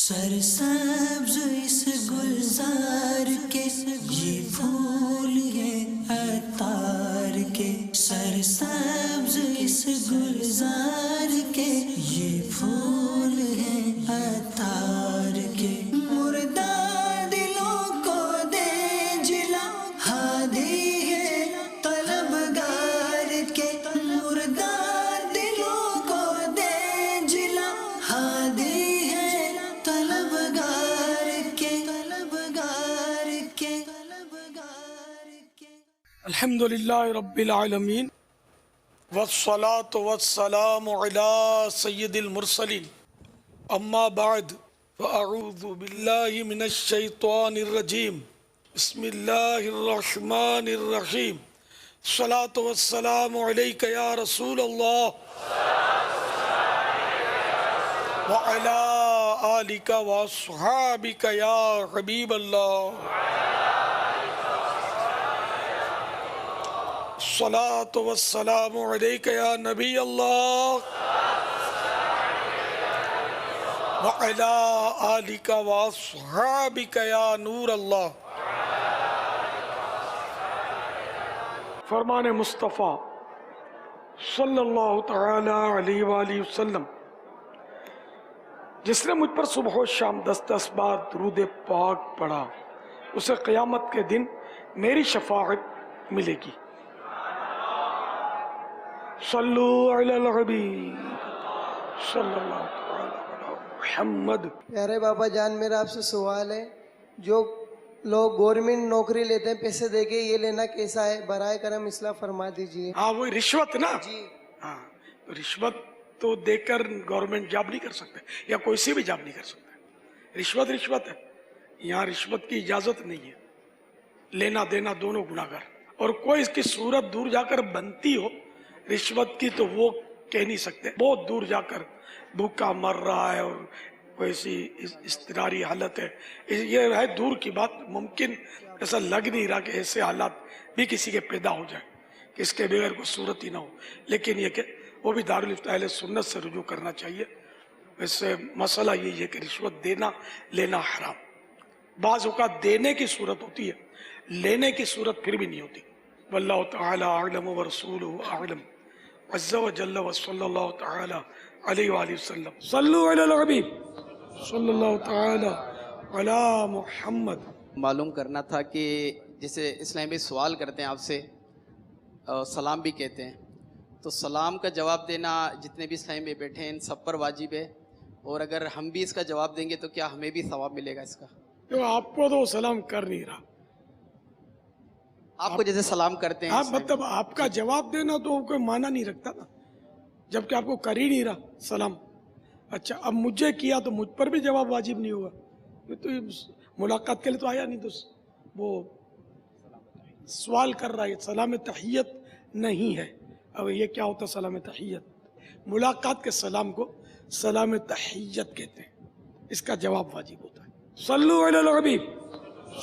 سرسبز اس گلزار کے یہ پھول ہیں عطار کے، سرسبز اس گلزار کے یہ پھول ہیں عطار کے، مردہ دلوں کو دے جلا ہادی ہے طلبگار کے، مردہ دلوں کو دے جلا ہادی الحمدللہ رب العالمین والصلاة والسلام علی سید المرسلین، اما بعد فاعوذ باللہ من الشیطان الرجیم، بسم اللہ الرحمن الرحیم، الصلاة والسلام علیک یا رسول اللہ وعلی آلک واصحابک یا حبیب اللہ، الصلاة والسلام علیک یا نبی اللہ وعلی آلک واصحابک یا نور اللہ۔ فرمان مصطفیٰ صلی اللہ تعالی علیہ وآلہ وسلم، جس نے مجھ پر صبح و شام 10 بار درود پاک پڑھا اسے قیامت کے دن میری شفاعت ملے گی۔ صلو علی الحبیب صلی اللہ تعالی علی محمد۔ پیارے بابا جان، میرا آپ سے سوال ہے، جو لوگ گورنمنٹ نوکری لیتے ہیں پیسے دے کے، یہ لینا کیسا ہے؟ برائے کرم اصلاح فرما دیجئے۔ ہاں، وہ رشوت نا جی ہاں، رشوت تو دے کر گورنمنٹ جاب نہیں کر سکتے، یا کوئی سی بھی جاب نہیں کر سکتے۔ رشوت ہے، یہاں رشوت کی اجازت نہیں ہے، لینا دینا دونوں گناہگار۔ اور کوئی اس کی صورت دور جا کر بنتی ہو رشوت کی تو وہ کہہ نہیں سکتے، بہت دور جا کر بھوکا مر رہا ہے اور کوئی سی اضطراری حالت ہے، یہ ہے دور کی بات۔ ممکن ایسا لگ نہیں رہا کہ ایسے حالات بھی کسی کے پیدا ہو جائیں کہ اس کے بغیر کوئی صورت ہی نہ ہو، لیکن یہ کہ وہ بھی دارالفتہ اہل سنت سے رجوع کرنا چاہیے۔ ویسے مسئلہ یہی ہے کہ رشوت دینا لینا حرام، بعض اوقات دینے کی صورت ہوتی ہے، لینے کی صورت پھر بھی نہیں ہوتی۔ واللہ تعالی اعلم ورسولہ اعلم عز و جل و صلی اللہ تعالی علیہ وآلہ وسلم۔ صلو علی الحبیب صلی اللہ تعالی علی محمد۔ معلوم کرنا تھا کہ جسے اسلام بھی سوال کرتے ہیں آپ سے، سلام بھی کہتے ہیں، تو سلام کا جواب دینا جتنے بھی اسلام میں بیٹھے ہیں ان سب پر واجب ہے، اور اگر ہم بھی اس کا جواب دیں گے تو کیا ہمیں بھی ثواب ملے گا اس کا؟ تو آپ کو تو سلام کر نہیں رہا، آپ کو جیسے سلام کرتے ہیں، مطلب آپ کا جواب دینا تو کوئی معنی نہیں رکھتا نا، جبکہ آپ کو کر ہی نہیں رہا سلام۔ اچھا، اب مجھے کیا تو مجھ پر بھی جواب واجب نہیں ہوا، تو ملاقات کے لیے تو آیا نہیں، تو وہ سوال کر رہا ہے، سلام تحیت نہیں ہے۔ اب یہ کیا ہوتا سلام تحیت؟ ملاقات کے سلام کو سلام تحیت کہتے ہیں، اس کا جواب واجب ہوتا ہے۔ صلو علی الحبیب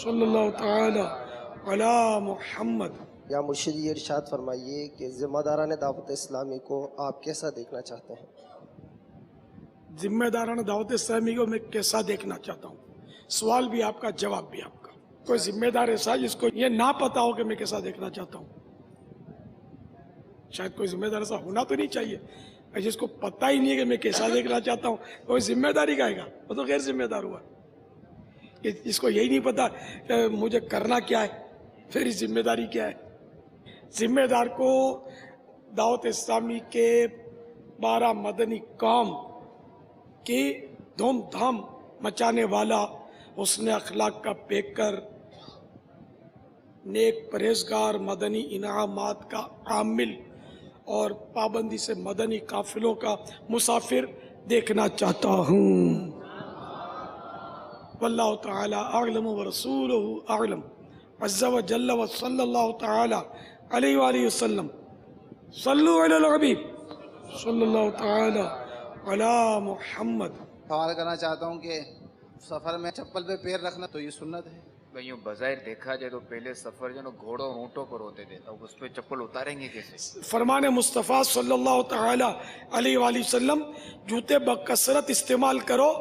صلی اللہ تعالی علی محمد۔ یا مرشد یہ ارشاد فرمائیے کہ ذمہ داران دعوت اسلامی کو آپ کیسا دیکھنا چاہتے ہیں؟ ذمہ داران دعوت اسلامی کو میں کیسا دیکھنا چاہتا ہوں؟ سوال بھی آپ کا، جواب بھی آپ کا۔ کوئی ذمہ دار ایسا جس کو یہ نہ پتا ہو کہ میں کیسا دیکھنا چاہتا ہوں؟ شاید کوئی ذمہ دار ایسا ہونا تو نہیں چاہیے جس کو پتہ ہی نہیں ہے کہ میں کیسا دیکھنا چاہتا ہوں، کوئی ذمہ داری کہے گا، وہ تو غیر ذمہ دار ہوا۔ جس کو یہی نہیں پتا کہ مجھے کرنا کیا ہے، پھر ذمہ داری کیا ہے؟ ذمہ دار کو دعوت اسلامی کے 12 مدنی کام کی دھوم دھام مچانے والا، حسن اخلاق کا پیکر، نیک پرہیزگار، مدنی انعامات کا عامل اور پابندی سے مدنی قافلوں کا مسافر دیکھنا چاہتا ہوں۔ واللہ تعالی اعلم ورسولہ اعلم عز و جل و صلی اللہ تعالی علیہ وآلہ وسلم۔ صلو علی الحبیب صلی اللہ تعالی علی محمد۔ سوال کرنا چاہتا ہوں کہ سفر میں چپل پہ پیر رکھنا تو یہ سنت ہے؟ यूँ बज़ाहिर देखा जाए तो पहले सफ़र जो ना घोड़ों और ऊँटों पर होते थे, अब उस पर चप्पल उतारेंगे कैसे? फरमान मुस्तफ़ा सल्लल्लाहु तआला अलैहि वसल्लम, जूते बकसरत इस्तेमाल करो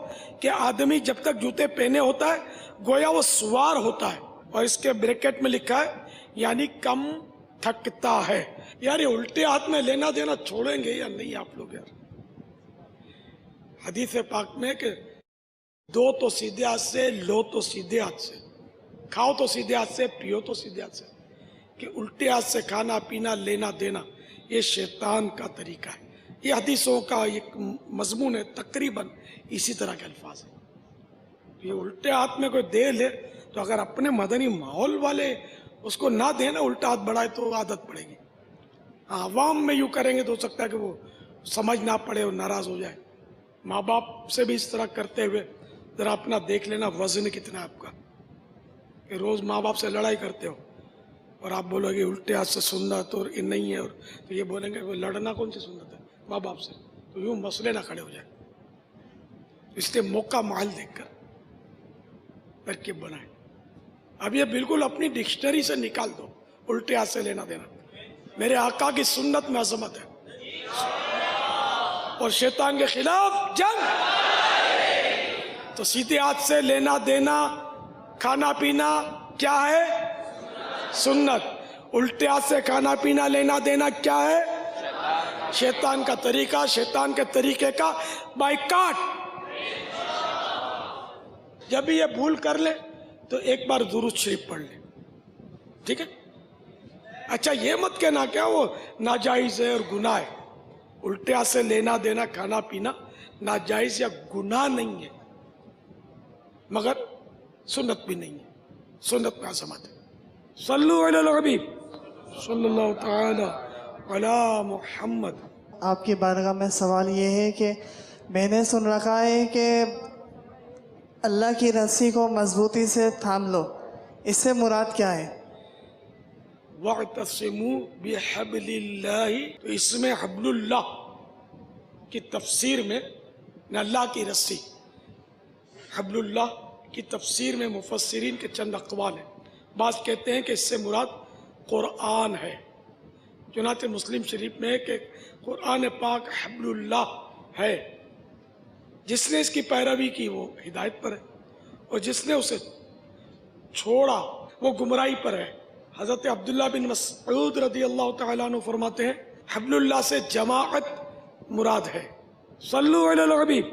कि आदमी जब तक जूते पहने होता है गोया वो सवार होता है, और इसके ब्रैकेट में लिखा है यानी कम थकता है। यार ये उल्टे हाथ में लेना देना छोड़ेंगे या नहीं आप लोग यार? हदीस पाक में कि दो तो सीधे हाथ से, लो तो सीधे हाथ से, खाओ तो सीधे हाथ से, पियो तो सीधे हाथ से, कि उल्टे हाथ से खाना पीना लेना देना ये शैतान का तरीका है। ये हदीसों का एक मजमून है, तकरीबन इसी तरह के अल्फाज है। ये उल्टे हाथ में कोई दे ले तो अगर अपने मदनी माहौल वाले उसको ना देना उल्टा हाथ बढ़ाए तो आदत पड़ेगी। आवाम में यूँ करेंगे तो हो सकता है कि वो समझ ना पड़े और नाराज हो जाए। माँ बाप से भी इस तरह करते हुए जरा अपना देख लेना वजन कितना है आपका, कि रोज माँ बाप से लड़ाई करते हो और आप बोलोगे उल्टे हाथ से सुन्नत और ये नहीं है, और तो ये बोलेंगे वो लड़ना कौन सी सुन्नत है माँ बाप से, तो यूं मसले ना खड़े हो जाए। इसलिए मौका माल देखकर तरकीब बनाए। अब ये बिल्कुल अपनी डिक्शनरी से निकाल दो, उल्टे हाथ से लेना देना। मेरे आका की सुन्नत में अजमत है और शैतान के खिलाफ जंग। तो सीधे हाथ से लेना देना, खाना पीना क्या है? सुन्नत। उल्टे हाथ से खाना पीना लेना देना क्या है? शैतान का तरीका, शैतान के तरीके का बाइकाट। जब भी ये भूल कर ले तो एक बार दुरूद शरीफ पढ़ ले, ठीक है? अच्छा ये मत कहना क्या वो नाजायज है और गुनाह है। उल्टे हाथ से लेना देना खाना पीना नाजायज या गुनाह नहीं है, मगर सुन्नत भी नहीं है, सुन्नत में अज़मत है। सल्लु अला हबीब सल्लल्लाहु तआला अला मुहम्मद। आपकी बारगाह में सवाल ये है कि मैंने सुन रखा है कि अल्लाह की रस्सी को मजबूती से थाम लो, इससे मुराद क्या है? वअतसिमू बिहब्लिल्लाहि, तो इसमें हब्लुल्लाह की तफसीर में न अल्लाह की रस्सी, हब्लुल्लाह की तफसीर में मुफस्सिरीन के चंद अक़वाल हैं। बाज़ कहते हैं कि इससे मुराद कुरान है। चुनांचे मुस्लिम शरीफ में है कि कुरान पाक हब्लुल्लाह है। जिसने इसकी पैरवी की वो हिदायत पर है और जिसने उसे छोड़ा वो गुमराही पर है। हज़रत अब्दुल्लाह बिन मसऊद रज़ी अल्लाह तआला अन्हु फरमाते हैं हब्लुल्लाह से जमाअत मुराद है। सल्लु अलल हबीब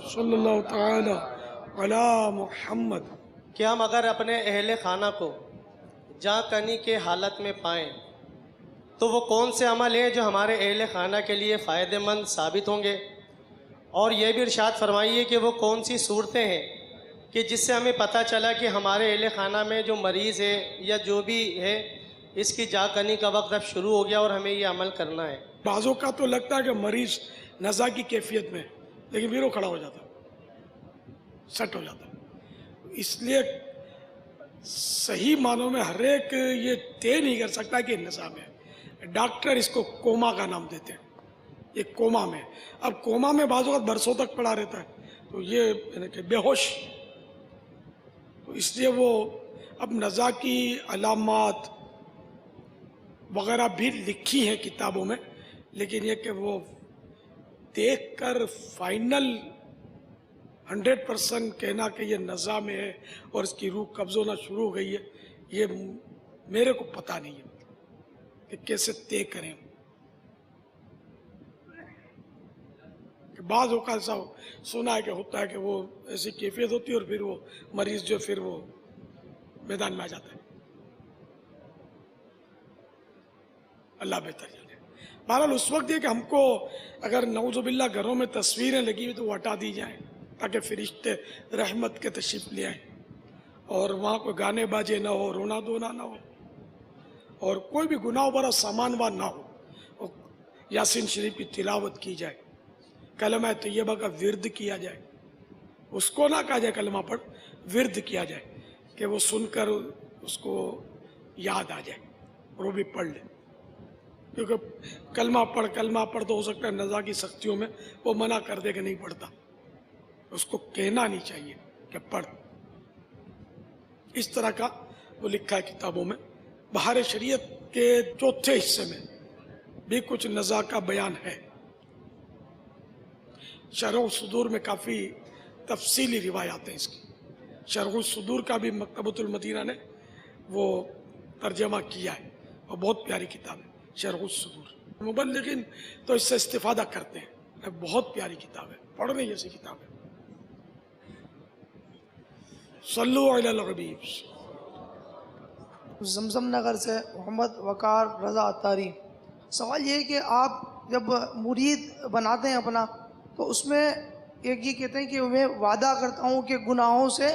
सल्लल्लाहु तआला अला मुहम्मद। क्या हम अगर अपने अहले खाना को जा कनी के हालत में पाएं तो वो कौन से अमल हैं जो हमारे अहले खाना के लिए फ़ायदेमंद साबित होंगे? और ये भी इरशाद फरमाइए कि वो कौन सी सूरतें हैं कि जिससे हमें पता चला कि हमारे अहले खाना में जो मरीज़ है या जो भी है इसकी जा कनी का वक्त अब शुरू हो गया और हमें ये अमल करना है। बाज़ों का तो लगता है कि मरीज़ नज़ा की कैफियत में, लेकिन फिर वो खड़ा हो जाता, सेट हो जाता। इसलिए सही मानों में हर एक ये तय नहीं कर सकता कि नशा में। डॉक्टर इसको कोमा का नाम देते हैं, ये कोमा में। अब कोमा में बाज़ वक़्त बरसों तक पड़ा रहता है, तो ये यानी कि बेहोश। तो इसलिए वो अब नज़ा की अलामात वगैरह भी लिखी हैं किताबों में, लेकिन ये कि वो देख कर फाइनल 100% कहना कि ये नज़ा में है और इसकी रूह कब्ज़ होना शुरू हो गई है, ये मेरे को पता नहीं है कि कैसे तय करें। कि बाज़ औक़ात ऐसा सुना है कि होता है कि वो ऐसी कैफियत होती है और फिर वो मरीज़ जो फिर वो मैदान में आ जाता है। अल्लाह बेहतर जाने। बहरहाल उस वक्त ये कि हमको अगर नऊज़ुबिल्लाह घरों में तस्वीरें लगी हुई तो वो हटा दी जाएँ ताकि फरिश्ते रहमत के तशरीफ़ ले आए और वहाँ कोई गाने बाजे ना हो, रोना धोना ना हो और कोई भी गुनाह भरा सामान वान ना हो। और यासीन शरीफ की तिलावत की जाए, कलमा तैयबा का विर्द किया जाए। उसको ना कहा जाए कलमा पढ़, विर्द किया जाए कि वो सुनकर उसको याद आ जाए और वो भी पढ़ ले। क्योंकि कलमा पढ़ तो हो सकता है नज़ा की सख्तियों में वो मना कर दे कि नहीं पढ़ता। उसको कहना नहीं चाहिए कि पढ़, इस तरह का वो लिखा है किताबों में। बहार शरीयत के चौथे हिस्से में भी कुछ नज़ा का बयान है। शरह सुदूर में काफ़ी तफसीली रिवायात हैं इसकी। शरह सुदूर का भी मकतबतुल मदीना ने वो तर्जमा किया है और बहुत प्यारी किताब है शरह सुदूर। मुबल्लिगीन तो इससे इस्तिफादा करते हैं, बहुत प्यारी किताब है, पढ़ने जैसी किताब है। सल्लु अलल हबीब। जमजम नगर से मोहम्मद वकार रज़ा अत्तारी। सवाल ये है कि आप जब मुरीद बनाते हैं अपना, तो उसमें एक ये कहते हैं कि मैं वादा करता हूँ कि गुनाहों से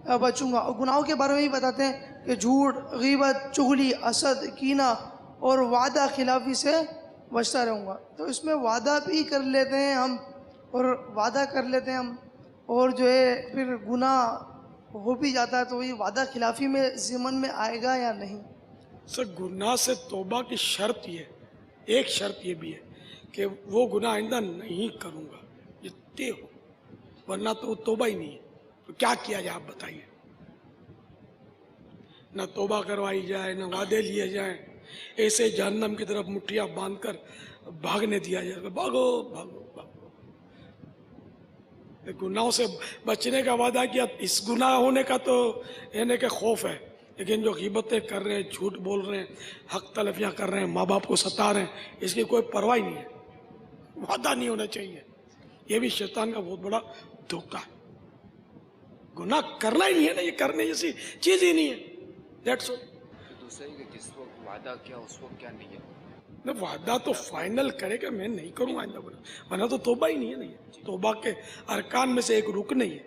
बचूंगा, और गुनाहों के बारे में ही बताते हैं कि झूठ, गीबत, चुगली, असद, कीना और वादा खिलाफी से बचता रहूँगा। तो इसमें वादा भी कर लेते हैं हम, और वादा कर लेते हैं हम, और जो है फिर गुनाह हो भी जाता है, तो ये वादा खिलाफी में ज़िमन में आएगा या नहीं? सर, गुनाह से तौबा की शर्त ये, एक शर्त ये भी है कि वो गुनाह आइंदा नहीं करूँगा, जितने हो, वरना तो वो तौबा ही नहीं है। तो क्या किया जाए आप बताइए। ना तौबा करवाई जाए, ना वादे लिए जाए, ऐसे जहन्नम की तरफ मुट्ठियाँ बांधकर भागने दिया जाए, भागो भागो भागो। गुनाहों से बचने का वादा किया, इस गुनाह होने का तो यानी कि खौफ है, लेकिन जो गीबतें कर रहे हैं, झूठ बोल रहे हैं, हक तलफियाँ कर रहे हैं, माँ बाप को सता रहे हैं, इसकी कोई परवाह नहीं है। वादा नहीं होना चाहिए। ये भी शैतान का बहुत बड़ा धोखा है। गुनाह करना ही नहीं है ना, ये करने जैसी चीज ही नहीं है। That's all। दूसरे कि जिस वक्त वादा किया उस वक्त क्या नहीं है, वादा तो फाइनल करेगा मैं नहीं करूँगा आइंदा गुनाह, वरना तो तौबा ही नहीं है। नहीं है, तौबा के अरकान में से एक रुकन नहीं है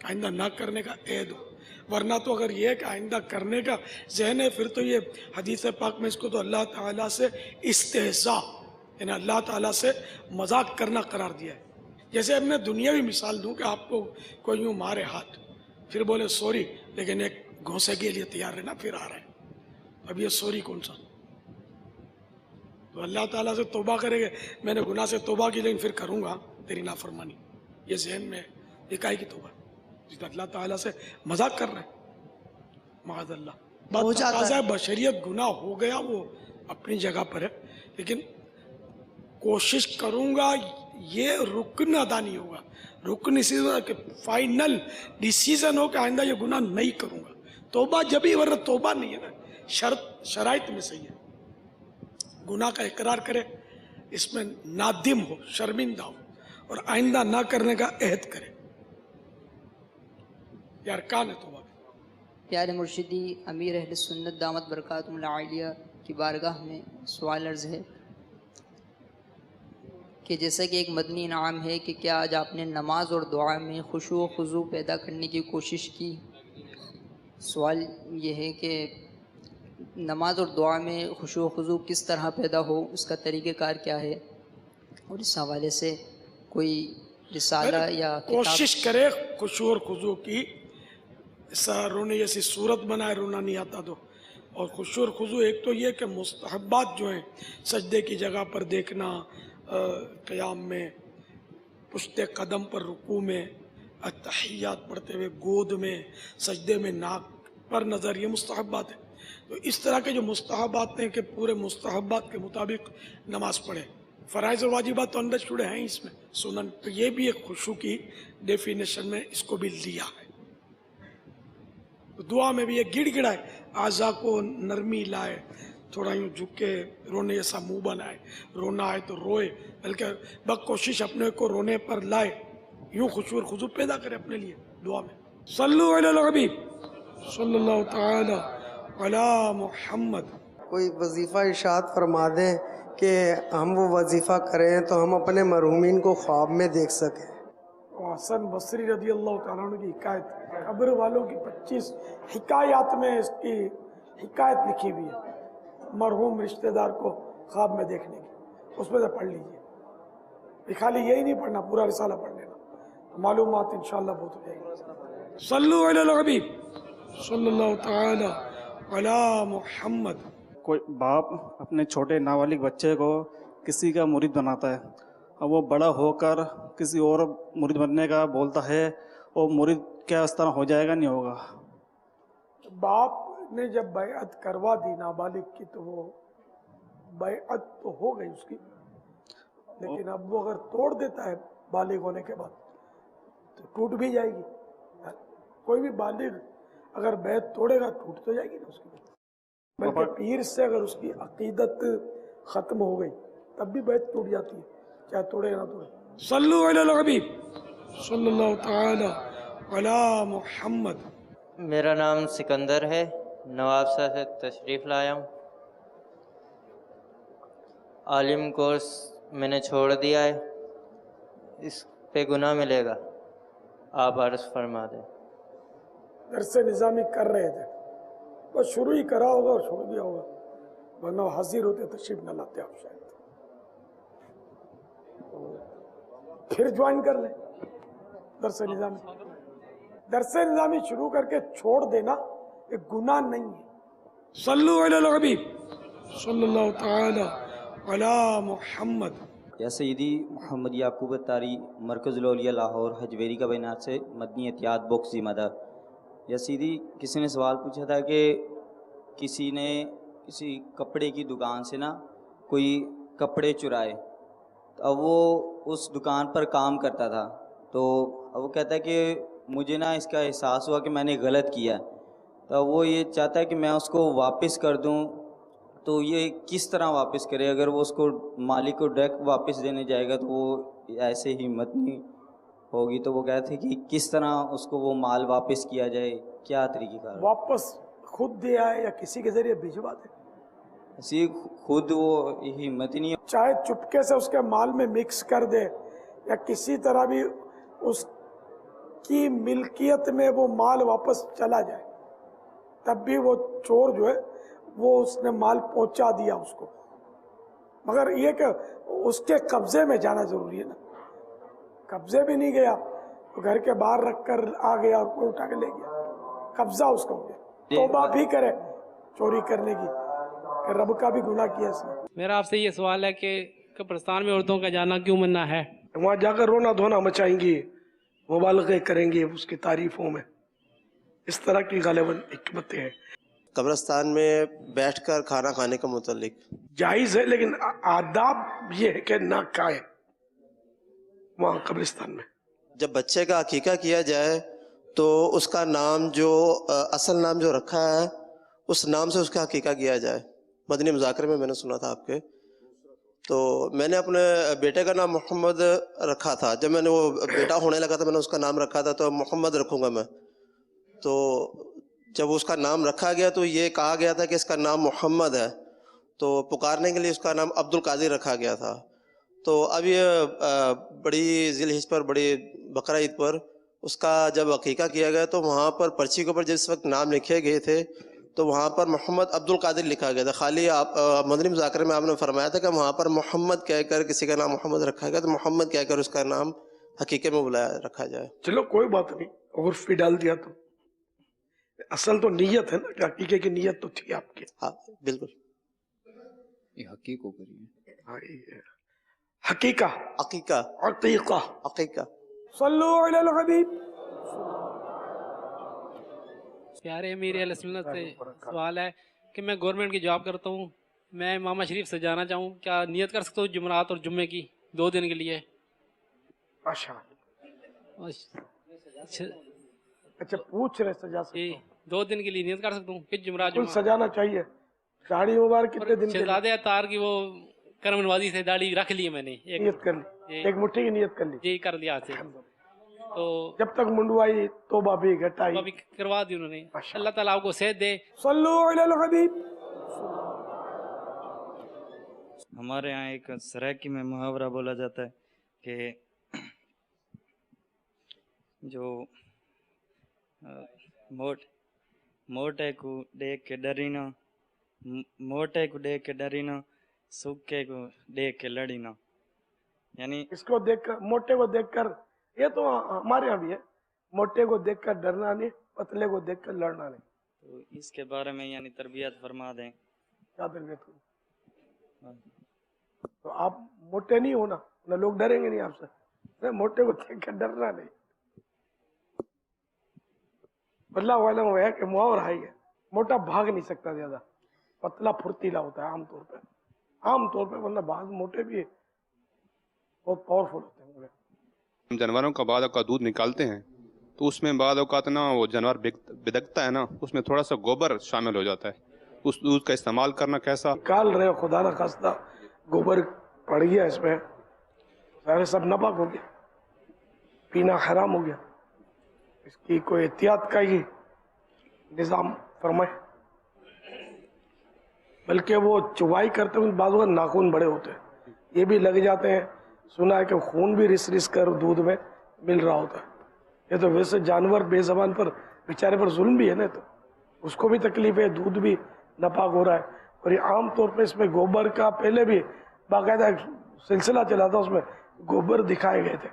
आइंदा ना करने का ऐद हो। वरना तो अगर ये है कि आइंदा करने का ज़हन है, फिर तो ये हदीस पाक में इसको तो अल्लाह ताला से इस्तेहज़ा, यानी अल्लाह ताला से मजाक करना करार दिया है। जैसे अब मैं दुनियावी मिसाल दूं कि आपको कोई यूँ मारे हाथ, फिर बोले सॉरी, लेकिन एक घोंसे के लिए तैयार रहना, फिर आ रहा है, अब ये सॉरी कौन सा? तो अल्लाह ताला से तौबा करेंगे, मैंने गुनाह से तौबा की लेकिन फिर करूँगा तेरी नाफरमानी, ये जहन में इकाई की तौबा, जिस अल्लाह ताला से मजाक कर रहे हैं, माज़अल्लाह। बात है बशरियत गुनाह हो गया, वो अपनी जगह पर है, लेकिन कोशिश करूँगा ये रुकन अदा नहीं होगा। रुकन इसी कि फाइनल डिसीजन हो कि आइंदा ये गुनाह नहीं करूँगा। तौबा जब ही, वरना तौबा नहीं है ना, शर्त शराइत में सही है। गुनाह का इकरार करे, इसमें नादिम हो, शर्मिंदा हो, और आइंदा ना करने का अहद करे। यार कान है तौबा। प्यारे मुर्शिदी अमीर अहले सुन्नत दामत बरकातुहुल आलिया की बारगाह में सवाल अर्ज़ है कि जैसा कि एक मदनी इनाम है कि क्या आज आपने नमाज और दुआ में खुशू व खुजू पैदा करने की कोशिश की? सवाल ये है कि नमाज और दुआ में खुशू व खुजू किस तरह पैदा हो, उसका तरीक़ेकार क्या है, और इस हवाले से कोई रिसाला या कोशिश करे खुशू और खुजू की, ऐसा रोने जैसी सूरत बनाए, रोना नहीं आता तो। और खुशू और खुजू एक तो ये कि मुस्तहब्बात जो हैं, सजदे की जगह पर देखना, क़याम में, पुश्ते कदम पर रुकू में, अत्तहियात पढ़ते हुए गोद में, सजदे में नाक पर नज़र, ये मुस्तहब्बात है। तो इस तरह के जो मुस्तहब्बात हैं कि पूरे मुस्तहब्बात के मुताबिक नमाज पढ़े। फ़राइज़ और वाजिबात तो अंडरस्टूड हैं इसमें, सुनन, तो ये भी एक खुशू की डेफिनेशन में इसको भी लिया है। तो दुआ में भी ये गिड़गिड़ाए, आज़ा को नरमी लाए, थोड़ा यूँ झुक के रोने जैसा मुंह बनाए, रोना आए तो रोए, बल्कि बस कोशिश अपने को रोने पर लाए, यूँ खुशू और खुजू पैदा करे अपने लिए दुआ में। सल्लु अलल हबीब सल्लल्लाहु तआला अला मुहम्मद। कोई वजीफ़ा इरशाद फरमा दें कि हम वो वजीफ़ा करें तो हम अपने मरहूमीन को ख्वाब में देख सकें। हसन बसरी रज़ी अल्लाह तआला अन्हु की हिकायत, कब्र वालों की 25 हिकायत में इसकी हिकायत लिखी हुई है, मरहूम रिश्तेदार को ख्वाब में देखने की, उसमें से पढ़ लीजिए। खाली यही नहीं पढ़ना, पूरा रिसाला पढ़ लेना, तो मालूमात इंशाअल्लाह बहुत हो जाएगी। सल्लु अलल हबीब सल्लल्लाहु तआला अला मुहम्मद। कोई बाप अपने छोटे नाबालिग बच्चे को किसी का मुरीद बनाता है, अब वो बड़ा होकर किसी और मुरीद बनने का बोलता है, और मुरीद क्या इस तरह हो जाएगा, नहीं होगा? बाप ने जब बैअत करवा दी नाबालिग की तो वो बैअत तो हो गई उसकी, लेकिन अब वो अगर तोड़ देता है बालिग होने के बाद तो टूट भी जाएगी। कोई भी बालिग अगर बैत तोड़ेगा टूट तो जाएगी ना उसकी, बल्कि पीर से अगर उसकी अकीदत खत्म हो गई तब भी बैत टूट जाती है, चाहे तोड़े ना तोड़े। सल्लु अलल हबीब सल्लल्लाहु तआला अला मुहम्मद। मेरा नाम सिकंदर है, नवाबशाह से तशरीफ़ लाया हूँ। आलिम कोर्स मैंने छोड़ दिया है, इस पे गुनाह मिलेगा? आप अर्ज़ फरमा दें। दरस निज़ामी कर रहे थे, बस शुरू ही करा होगा और छोड़ दिया होगा, वरना हाजिर होते तशरीफ न लाते आप शायद। फिर ज्वाइन कर ले दरस निज़ामी। दरस निज़ामी शुरू करके छोड़ देना एक गुनाह नहीं है। सल्लु अलल हबीब सल्लल्लाहु तआला अला मुहम्मद। या सैदी मोहम्मद याकूब अत्तारी मरकज़ुल औलिया लाहौर हजवेरी का बैनात से मदनी एहतियात बॉक्स ज़िम्मेदार। या सैदी किसी ने सवाल पूछा था कि किसी ने किसी कपड़े की दुकान से ना कोई कपड़े चुराए, तो अब वो उस दुकान पर काम करता था, तो अब वो कहता है कि मुझे ना इसका एहसास हुआ कि मैंने गलत किया, तो वो ये चाहता है कि मैं उसको वापस कर दूं, तो ये किस तरह वापस करे? अगर वो उसको मालिक को डायरेक्ट वापस देने जाएगा तो वो ऐसे हिम्मत नहीं होगी, तो वो कहते हैं कि किस तरह उसको वो माल वापस किया जाए, क्या तरीक़ेकार? वापस खुद दे आए या किसी के जरिए भिजवा दे, ऐसी खुद वो हिम्मत ही नहीं। चाहे चुपके से उसके माल में मिक्स कर दे या किसी तरह भी उसकी मिल्कियत में वो माल वापस चला जाए, तब भी वो चोर जो है वो उसने माल पहुंचा दिया उसको, मगर ये कि उसके कब्जे में जाना जरूरी है ना। कब्जे भी नहीं गया तो घर के बाहर रख कर आ गया और कोई उठा के ले गया, कब्जा उसका हो गया। तौबा भी करे चोरी करने की, कि रब का भी गुनाह किया इसने। मेरा आपसे ये सवाल है कि कब्रिस्तान में औरतों का जाना क्यों मना है? वहाँ जाकर रोना धोना मचाएंगी, मुबालगे करेंगे उसकी तारीफों में, इस तरह की गालिबन हिकमतें हैं। कब्रिस्तान में बैठकर खाना खाने का मुतल्लिक जायज़ है, लेकिन आदाब ये है कि ना खाए वहाँ कब्रिस्तान में। जब बच्चे का अकीका किया जाए तो उसका नाम जो असल नाम जो रखा है उस नाम से उसका अकीका किया जाए। मदनी मुज़ाकरे में मैंने सुना था आपके, तो मैंने अपने बेटे का नाम मोहम्मद रखा था। जब मैंने वो बेटा होने लगा था मैंने उसका नाम रखा था, तो मोहम्मद रखूँगा मैं। तो जब उसका नाम रखा गया तो ये कहा गया था कि इसका नाम मोहम्मद है, तो पुकारने के लिए उसका नाम अब्दुल कादिर रखा गया था। तो अब ये बड़ी ज़िल-हिज्ज पर, बड़ी बकरा ईद पर उसका जब अकीका किया गया तो वहाँ पर पर्ची के ऊपर जिस वक्त नाम लिखे गए थे तो वहाँ पर मोहम्मद अब्दुल कादिर लिखा गया था। खाली आप मदनी मुज़ाकरे में आपने फरमाया था कि वहाँ पर मोहम्मद कहकर किसी का नाम मोहम्मद रखा गया, तो मोहम्मद कहकर उसका नाम हकीके में बुलाया रखा जाए। चलो कोई बात नहीं, और फी डाल दिया तो असल तो नीयत है ना, कि हकीके की नीयत तो थी आपकी। हाँ बिल्कुल, ये हकीको करिए। हाँ ये हकीका, अकीका, अकीका, अकीका। सल्लु अलल हबीब। प्यारे अमीर अहले सुन्नत से सवाल है कि मैं गवर्नमेंट की जॉब करता हूँ, मैं मामा शरीफ से जाना चाहूँ, क्या नियत कर सकता हूँ जुमरात और जुम्मे की 2 दिन के लिए? अच्छा पूछ रहे सजा सकते जी 2 दिन के लिए नियत कर सकता हूँ कि जुमरात कुल सजाना चाहिए। दाढ़ी मुबारक कितने दिन के लिए? शहजादे अतार की वो करम नवाजी से दाढ़ी रख ली मैंने, नियत कर ली, एक मुट्ठी की नियत कर ली जी, कर लिया से। तो जब तक मुंडवाई तौबा भी घटाई, अभी करवा दी उन्होंने। अल्लाह ताला आपको सेहत दे। सल्लु अलल हबीब। हमारे यहाँ एक सराकी में मुहावरा बोला जाता है कि जो मोटे को देख के डरीना, मोटे को देख के डरीना, सूखे को देख के लड़ीना। यानी इसको देखकर, मोटे को देखकर, ये तो हमारे यहाँ भी है, मोटे को देखकर डरना नहीं, पतले को देखकर लड़ना नहीं। तो इसके बारे में यानी तरबियत फरमा दें। क्या तरबियत करूं? तो आप मोटे नहीं हो ना लोग डरेंगे नहीं आपसे। नहीं, मोटे को देखकर डरना नहीं। बदला वाला वो है कि मुहावरा है, मोटा भाग नहीं सकता ज्यादा, पतला फुर्तीला होता है आमतौर पे, वरना बाज मोटे भी बहुत पावरफुल होते हैं। हम जानवरों का बाद का दूध निकालते हैं तो उसमें बाद औकात ना वो जानवर बिदकता है ना, उसमें थोड़ा सा गोबर शामिल हो जाता है, उस दूध का इस्तेमाल करना कैसा? निकाल रहे हो, खुदा ना खास्ता गोबर पड़ गया इसमें, सारे सब नापाक हो गया, पीना हराम हो गया, इसकी कोई एहतियात का ही निज़ाम फरमाए। बल्कि वो चुवाई करते हुए बाजू का नाखून बड़े होते हैं, ये भी लग जाते हैं, सुना है कि खून भी रिस रिस कर दूध में मिल रहा होता है। ये तो वैसे जानवर बेज़बान पर बेचारे पर जुल्म भी है ना, तो उसको भी तकलीफ है, दूध भी नापाक हो रहा है। और ये आम तौर पे इसमें गोबर का पहले भी बाकायदा एक सिलसिला चला था, उसमें गोबर दिखाए गए थे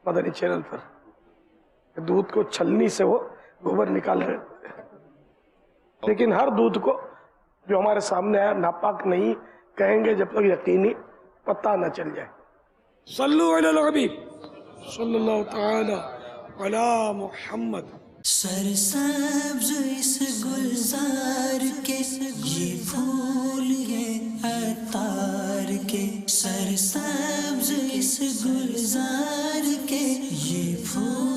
मदनी चैनल पर, दूध को छलनी से वो गोबर निकाल रहे थे। लेकिन हर दूध को जो हमारे सामने आया नापाक नहीं कहेंगे जब तक यकीनी पता न चल जाए। सल्लु अलल हबीब सल्लल्लाहु तआला अला मुहम्मद। सरसब्ज इस गुलजार के ये फूल है अतार के, सरसब्ज इस गुलजार के ये फूल